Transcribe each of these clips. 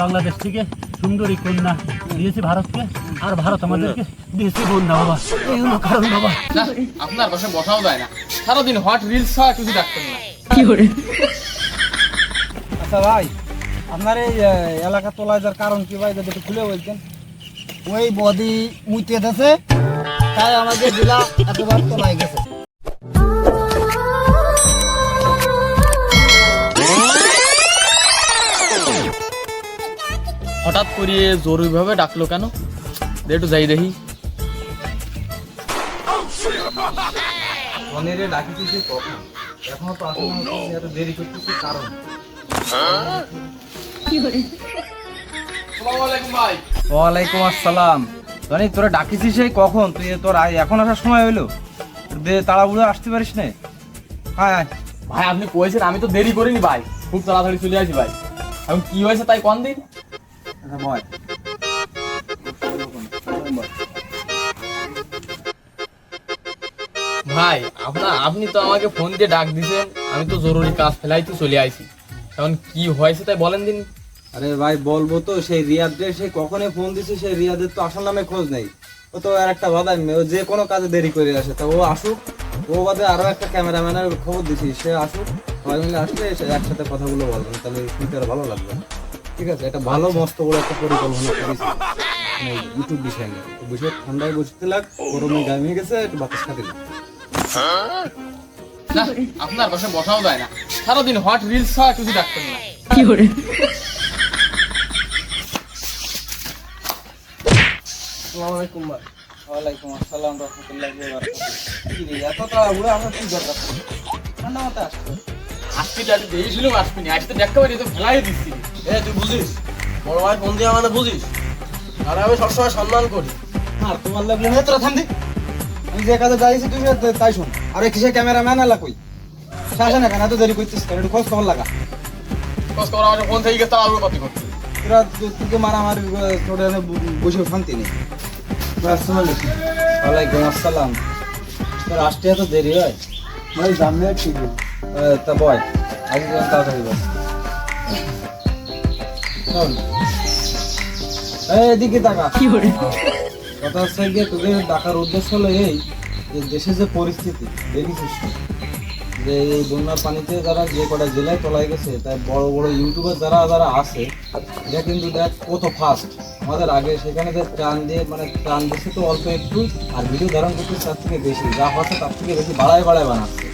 বাংলাদেশ থেকে সুন্দরী কন্যা দিয়েছে ভারতকে, আর ভারত আমাদেরকে দিয়েছে বন্যা বাবা। এই হলো কারণ বাবা। না আপনার পাশে বসাও যায় না, সারাদিন হট রিলস ছাড়া কিছু ডাকতেন না। আচ্ছা ভাই, আপনার এই এলাকা তোলায় যার কারণ কি ভাই, যদি একটু খুলে বলতেন। ওই বদি মুইতে দেছে, তাই আমাকে জেলা এতবার তোলায় গেছে। হঠাৎ করে জরুরিভাবে ডাকলো কেন, একটু যাই দেখি। মনেরে ডাকিতেছে কখন, এখনো তো আসলে এত দেরি করতেছে কারণ। আসসালামু আলাইকুম ভাই। ওয়ালাইকুম আসসালাম। জানি তোরা ডাকিছিস সেই কখন, তুই তোর এখন আসার সময় হইলো, তাড়াহুড়ো আসতে পারিস না। হ্যাঁ ভাই আপনি কইছেন, আমি তো দেরি করিনি ভাই, খুব তাড়াতাড়ি চলে আসি ভাই। এখন কি হয়েছে তাই কোন দিন? আচ্ছা বয়। ভাই আপনি তো আমাকে ফোন দিয়ে ডাক দিছেন, আমি তো জরুরি কাজ ফেলাই তো চলে আইছি। এখন কি হয়েছে তাই বলেন দিন। আরে ভাই বলবো তো, সেই রিয়াদের সেই কখনই ফোন দিছে, সেই রিয়াদের তো আসল নামে খোঁজ নেই। ও তো আর একটা বাধা, ও যে কোনো কাজে দেরি করে আসে। তা ও আসুক, ও বাদে আরো একটা ক্যামেরাম্যানের খবর দিছি, সে আসুক, সবাই মিলে আসলে একসাথে কথাগুলো বলবেন, তাহলে শুনতে আরো ভালো লাগবে। ঠিক আছে, এটা ভালো মস্ত বড় একটা পরিকল্পনা করেছি ইউটিউব বিষয় নিয়ে। বসে ঠান্ডায় বসতে লাগ, গরমে গামিয়ে গেছে, একটু বাতাস খাতে লাগ। না আপনার পাশে বসাও যায় না, সারাদিন হট রিলস ছাড়া কিছু ডাকতেন না। আসসালামু আলাইকুম ভাই। ওয়ালাইকুম আসসালাম রাহমাতুল্লাহি ওয়া বারাকাতুহু। কি রে, এত তাড়াহুড়ো আমার কি দরকার? ঠান্ডা মাথায় আসতো। আজকে যাতে দিয়েছিলাম আসবিনি, আজকে দেখতে পারি তো ফেলাই দিচ্ছি। তুই বুঝিস বড় ভাই ফোন দিয়ে মানে বুঝিস, আর আমি সবসময় সম্মান করি। আর তোমার লাগলে না, তোরা থাম দি। আমি যে কাজে যাইছি তুই তাই শোন। আর এই কিসের ক্যামেরাম্যান এলা কই? সে আসে না কেন, এত দেরি করছিস কেন? একটু খোঁজ খবর লাগা। খোঁজ খবর আমার ফোন থেকে গেছে, তাড়াহুড়ো কত করছি। তোরা তোকে মারামারি তোর বসে শান্তি নেই। ওয়ালাইকুম আসসালাম। তোর আসতে এত দেরি হয় ভাই? জানলে ঠিক তা বয়, আগে যেন তাড়াতাড়ি বল। শোন, এদিকে টাকা কথা হচ্ছে গিয়ে, তোদের ডাকার উদ্দেশ্য হলো এই যে দেশে যে পরিস্থিতি দেখেছিস, যে এই বন্যার পানিতে যারা যে কটা জেলায় তলায় গেছে, তাই বড় বড় ইউটিউবার যারা যারা আছে, এটা কিন্তু দেখ কত ফাস্ট। আমাদের আগে সেখানে যে ত্রাণ দিয়ে মানে ত্রাণ দিচ্ছে তো অল্প একটু, আর ভিডিও ধারণ করতে তার থেকে বেশি, যা হচ্ছে তার থেকে বেশি বাড়ায় বানাচ্ছে।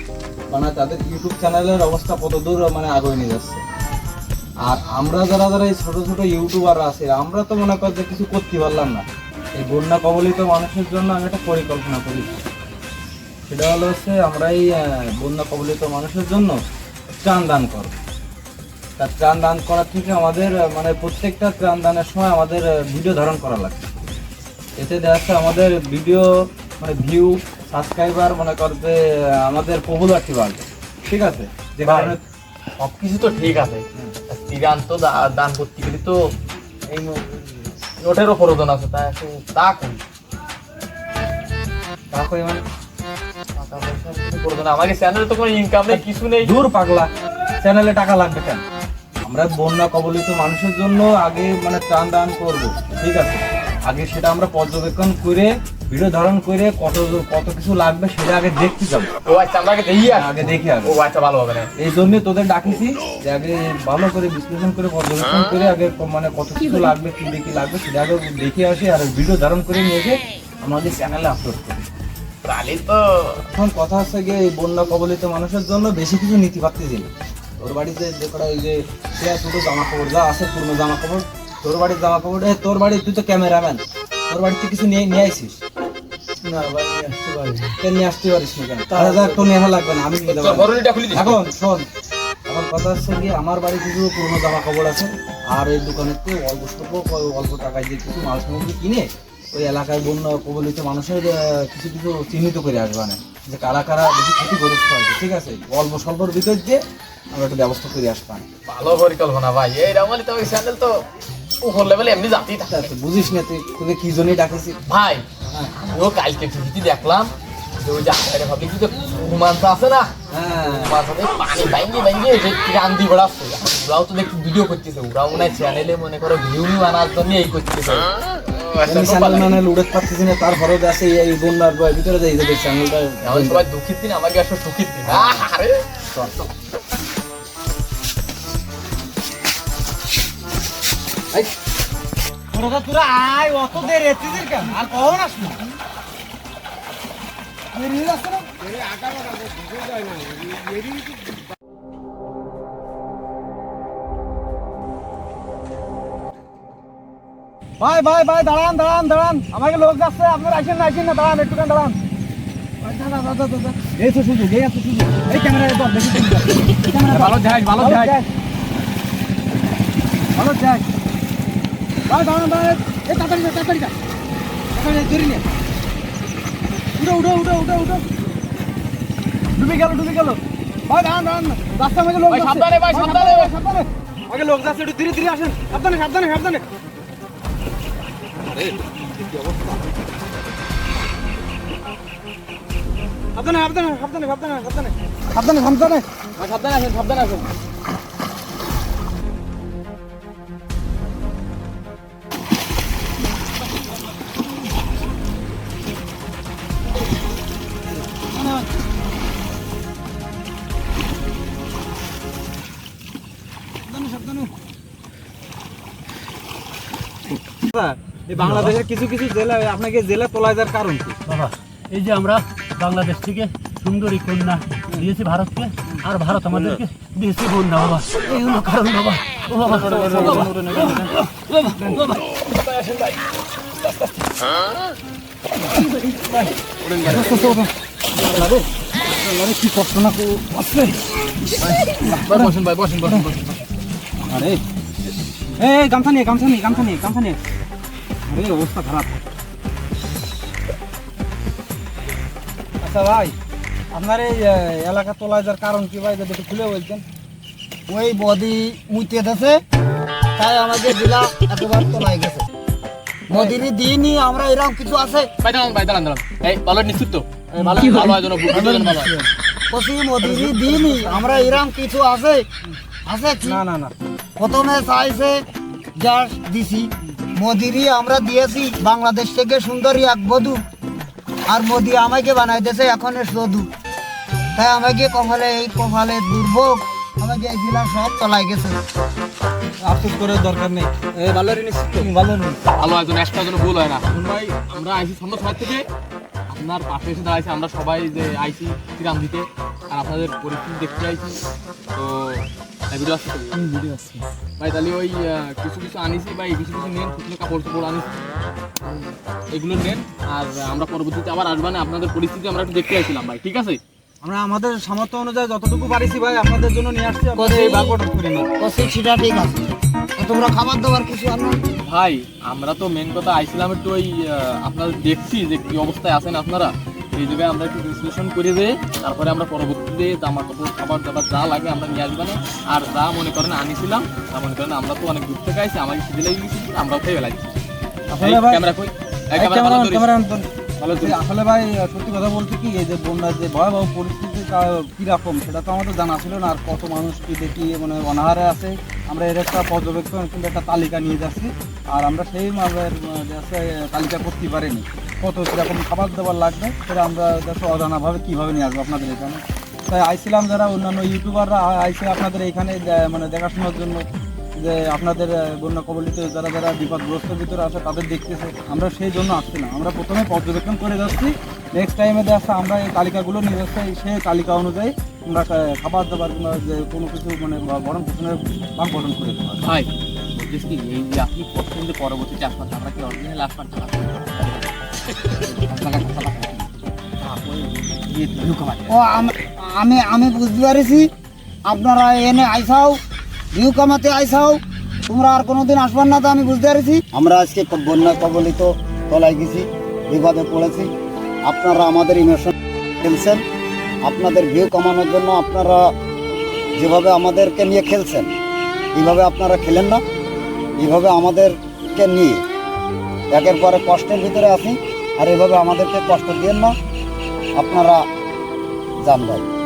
মানে তাদের ইউটিউব চ্যানেলের অবস্থা কত দূর মানে আগে নিয়ে যাচ্ছে। আর আমরা যারা যারা এই ছোট ছোট ইউটিউবার আছে, আমরা তো মনে কর যে কিছু করতে পারলাম না। এই বন্যা কবলিত মানুষের জন্য আমি একটা পরিকল্পনা করি, সেটা হলো হচ্ছে আমরা এই বন্যা কবলিত মানুষের জন্য ত্রাণ দান করব। তার ত্রাণ দান করার থেকে আমাদের মানে প্রত্যেকটা ত্রাণ দানের সময় আমাদের ভিডিও ধারণ করা লাগবে। এতে দেখা যাচ্ছে আমাদের ভিডিও মানে ভিউ, সাবস্ক্রাইবার মনে করতে আমাদের পপুলারিটি বাড়বে। ঠিক আছে, যে কারণে সবকিছু তো ঠিক আছে, ত্রাণ তো দান করতে গেলে তো এই নোটেরও প্রয়োজন আছে, তা একটু তা করি। তা করে মানে টাকা পয়সা কিছু প্রয়োজন, আমাকে চ্যানেলে তো কোনো ইনকাম নেই, কিছু নেই। দূর পাগলা, চ্যানেলে টাকা লাগবে কেন? আমরা বন্যা কবলিত মানুষের জন্য আগে মানে ত্রাণ দান করবো। ঠিক আছে, আগে সেটা আমরা পর্যবেক্ষণ করে ভিডিও ধারণ করে কত কত কিছু লাগবে সেটা আগে দেখতে যাবো। ও আচ্ছা, আমরা আগে দেখি, আগে দেখি আগে। ও আচ্ছা, ভালো হবে না। এই জন্য তোদের ডাকিছি যে আগে ভালো করে বিশ্লেষণ করে পর্যবেক্ষণ করে আগে মানে কত কিছু লাগবে, কি দেখি লাগবে সেটা আগে দেখে আসি, আর ভিডিও ধারণ করে নিয়ে এসে আমাদের চ্যানেলে আপলোড করি। তাহলে তো এখন কথা হচ্ছে গিয়ে এই বন্যা কবলিত মানুষের জন্য বেশি কিছু নীতি পাচ্ছি না। তোর বাড়িতে যে কটা এই যে ছোটো জামা কাপড় যা আছে, পুরনো জামা কাপড়, তোর বাড়ির জামা কাপড়, তোর বাড়ির তুই তো ক্যামেরাম্যান, তোর বাড়িতে কিছু নিয়ে নিয়ে আইসিস? না ভাই নিয়ে আসতে পারি। নিয়ে আসতে পারিস না কেন? তাহলে তো নেওয়া লাগবে না, আমি নিয়ে যাবো। এখন শোন, এখন কথা হচ্ছে গিয়ে আমার বাড়ি কিছু পুরনো জামা কাপড় আছে, আর এই দোকানের তো অল্প স্বল্প অল্প টাকায় দিয়ে কিছু মাল সামগ্রী কিনে ওই এলাকায় বন্যা কবলিত মানুষের কিছু কিছু চিহ্নিত করে আসবা না, যে কারা কারা বেশি ক্ষতিগ্রস্ত হয়েছে। ঠিক আছে, অল্প স্বল্পর ভিতর দিয়ে আমরা একটা ব্যবস্থা করে আসবান। ভালো পরিকল্পনা ভাই, এই রামালি তো চ্যানেল তো উপর লেভেলে এমনি জাতি থাকে। বুঝিস না তুই, তোকে কি জন্যই ডাকেছি ভাই। ও কালকে টিভিতে দেখলাম ওই যে আগে ভাবলি কি যে হুমান্ত আছে না, হ্যাঁ মাঝে পানি ভাঙিয়ে যে রান দিয়ে বেড়াচ্ছে, ওরাও তো দেখি ভিডিও করতেছে, ওরাও মনে হয় চ্যানেলে মনে করো ভিউ আনার জন্য এই করতেছে। আমি চ্যানেল মানে উড়ে পাচ্ছি না, তারপরেও আছে এই বন্যার ভিতরে যাই যে চ্যানেলটা এখন সবাই দুঃখের দিন, আমাকে আসলে সুখের দিন। আরে চল চল তোরা আয়, অত দেরি এসেছিস কেন? আর কখন আসবি? ভাই ভাই ভাই দাঁড়ান দাঁড়ান দাঁড়ান, আমাকে লোক যাচ্ছে, আপনারা আসেন না দাঁড়ান, একটুখানি দাঁড়ান। এই তো সুযোগ, এই এত সুযোগ, এই ক্যামেরা দেখি ভালো যাই ভালো যাই ভালো যাই। ভাই দাঁড়ান দাঁড়ান, এই তাড়াতাড়ি ধরি নে, উঠো ডুবে গেল। ভাই দাঁড়ান রাস্তার মধ্যে লোক যাচ্ছে, সাবধানে ভাই, সাবধানে। আগে লোক যাচ্ছে, একটু ধীরে আসেন, সাবধানে সাবধানে। সাবধানে আসেন। এই বাংলাদেশের কিছু জেলা আপনাকে জেলা তোলা যাওয়ার কারণ কি বাবা? এই যে আমরা বাংলাদেশ থেকে সুন্দরী কন্যা দিয়েছি ভারতকে, আর ভারত আমাদেরকে দিয়েছে বন্যা বাবা, এই হলো কারণ বাবা। ও বাবা, কি কষ্ট না বসেন ভাই, বসেন। আরে এই গামছা নিয়ে আরে অবস্থা খারাপ। আচ্ছা ভাই, আপনার এই এলাকা তোলা যাওয়ার কারণ কি ভাই, যদি একটু খুলে বলছেন। ওই বদি মুইতে দেশে, তাই আমাদের জেলা এতবার তোলাই গেছে। মোদিরই দিনই আমরা এরকম কিছু আছে ভাই দাঁড়ান। এই ভালো নিশ্চিত তো? ভালো হয় যেন ভালো হয়। কষি মোদিরই দিনই আমরা এরকম কিছু আছে কি? না প্রথমে চাইছে গ্যাস দিছি, মোদিরই আমরা দিয়েছি বাংলাদেশ থেকে সুন্দরী এক বধূ, আর মোদি আমাকে বানাই দিয়েছে এখন বধূ। তাই আমাকে কপালে দুর্ভোগ, আমাকে এই জেলা সব চলাই গেছে। আফসোস করার দরকার নেই, ভালো হয় যেন একটা যেন ভুল হয় না। ভাই আমরা আইসি সামনে সবাই থেকে আপনার পাশে এসে দাঁড়াইছি, আমরা সবাই যে আইসি তিরাম দিতে, আর আপনাদের পরিস্থিতি দেখতে আইছি। তো ভিডিও আসছে ভাই, তাহলে ওই কিছু আনিছি ভাই, কিছু নেন, শুকনো কাপড় চোপড় আনিছি, এগুলো নেন। আর আমরা পরবর্তীতে আবার আসবানে আপনাদের পরিস্থিতি আমরা একটু দেখতে আইছিলাম ভাই, ঠিক আছে? আমরা আমাদের সামর্থ্য অনুযায়ী যতটুকু পারিছি ভাই আপনাদের জন্য নিয়ে আসছি, আপনাদের এই ভাগটা করে নিন। কষি সেটা ঠিক আছে, তোমরা খাবার দাবার কিছু আনো। ভাই আমরা তো মেন কথা আইছিলাম একটু ওই আপনাদের দেখছি যে কি অবস্থায় আছেন আপনারা, এই জায়গায় আমরা একটু বিশ্লেষণ করে দিয়ে তারপরে আমরা পরবর্তীতে জামা কাপড় খাবার দাবার যা লাগে আমরা নিয়ে আসবানে। আর যা মনে করেন আনিছিলাম, তা মনে করেন আমরা তো অনেক দূর থেকে আইছি, আমাকে খিদে লেগে গেছি, আমরাও খেয়ে বেলাইছি। আসলে ভাই ক্যামেরা কই? আসলে ভাই সত্যি কথা বলতে কি, এই যে বন্যার যে ভয়াবহ পরিস্থিতি কিরকম সেটা তো আমাদের জানা ছিল না, আর কত মানুষ কি দেখি মানে অনাহারে আছে। আমরা এর একটা পর্যবেক্ষণ কিন্তু একটা তালিকা নিয়ে যাচ্ছি, আর আমরা সেই তালিকা করতে পারিনি কত কীরকম খাবার দাবার লাগবে, সেটা আমরা অজানাভাবে কীভাবে নিয়ে আসবো আপনাদের এখানে। তাই আইছিলাম যারা অন্যান্য ইউটিউবাররা আইসে আপনাদের এখানে মানে দেখাশোনার জন্য, যে আপনাদের বন্যা কবলিত যারা বিপদগ্রস্ত ভিতরে আছে তাদের দেখতেছে, আমরা সেই জন্য আসছি না। আমরা প্রথমে পর্যবেক্ষণ করে যাচ্ছি, নেক্সট টাইমে দেখা আমরা এই তালিকাগুলো নিয়ে যাচ্ছি, সেই তালিকা অনুযায়ী আমরা খাবার দাবার কিংবা যে কোনো কিছু মানে গরম পোষণের দাম গঠন করে দেবো। ভাই বলছিস কি, এই যে আপনি পছন্দের পরবর্তীতে আসবেন, আমরা কি অরিজিনাল আসবেন? ও আমি বুঝতে পারিছি, আপনারা এনে আইসাও ভিউ কামাতে আইসাও, তোমরা আর কোনোদিন আসবার না, তো আমি বুঝতে পারছি। আমরা আজকে বন্যা কবলিত তলায় গেছি, বিপদে পড়েছি, আপনারা আমাদের ইমোশন খেলছেন, আপনাদের ভিউ কমানোর জন্য আপনারা যেভাবে আমাদেরকে নিয়ে খেলছেন, এইভাবে আপনারা খেলেন না, এইভাবে আমাদেরকে নিয়ে একের পরে কষ্টের ভিতরে আসি, আর এভাবে আমাদেরকে কষ্ট দিয়েন না। আপনারা যান ভাই।